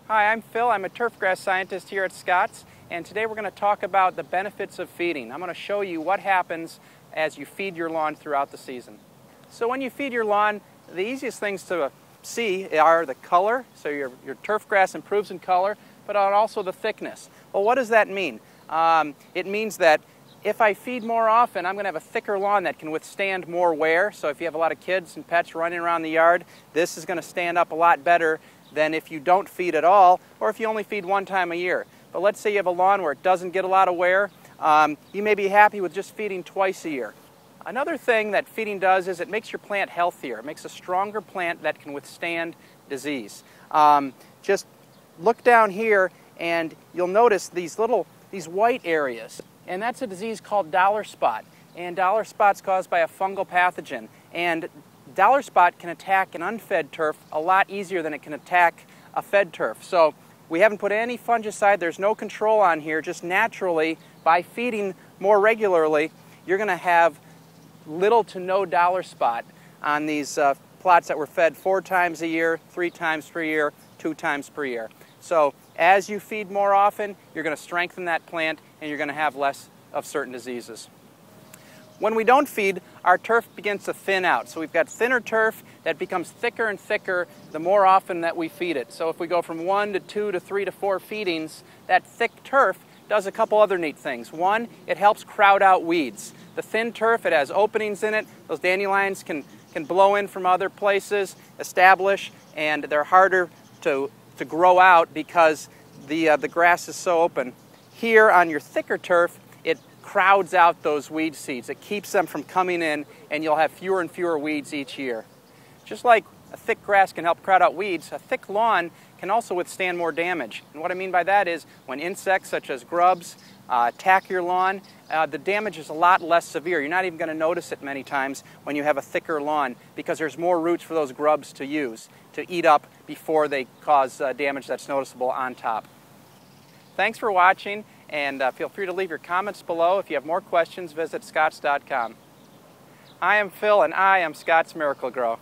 Hi, I'm Phil. I'm a turfgrass scientist here at Scotts, and today we're going to talk about the benefits of feeding. I'm going to show you what happens as you feed your lawn throughout the season. So when you feed your lawn, the easiest things to see are the color, so your turfgrass improves in color, but also the thickness. Well, what does that mean? It means that if I feed more often, I'm going to have a thicker lawn that can withstand more wear. So if you have a lot of kids and pets running around the yard, this is going to stand up a lot better than if you don't feed at all, or if you only feed one time a year. But let's say you have a lawn where it doesn't get a lot of wear, you may be happy with just feeding twice a year. Another thing that feeding does is it makes your plant healthier. It makes a stronger plant that can withstand disease. Just look down here and you'll notice these white areas, and that's a disease called dollar spot. And dollar spot's caused by a fungal pathogen. And dollar spot can attack an unfed turf a lot easier than it can attack a fed turf. So we haven't put any fungicide, there's no control on here. Just naturally, by feeding more regularly, you're going to have little to no dollar spot on these plots that were fed 4 times a year, 3 times per year, 2 times per year. So as you feed more often, you're going to strengthen that plant and you're going to have less of certain diseases. When we don't feed, our turf begins to thin out. So we've got thinner turf that becomes thicker and thicker the more often that we feed it. So if we go from 1 to 2 to 3 to 4 feedings, that thick turf does a couple other neat things. One, it helps crowd out weeds. The thin turf, it has openings in it. Those dandelions can blow in from other places, establish, and they're harder to grow out because the grass is so open. Here on your thicker turf, it crowds out those weed seeds. It keeps them from coming in, and you'll have fewer and fewer weeds each year. Just like a thick grass can help crowd out weeds, a thick lawn can also withstand more damage. And what I mean by that is when insects such as grubs attack your lawn, the damage is a lot less severe. You're not even going to notice it many times when you have a thicker lawn because there's more roots for those grubs to use, to eat up before they cause damage that's noticeable on top. Thanks for watching, and feel free to leave your comments below. If you have more questions, visit scotts.com. I am Phil, and I am Scotts Miracle-Gro.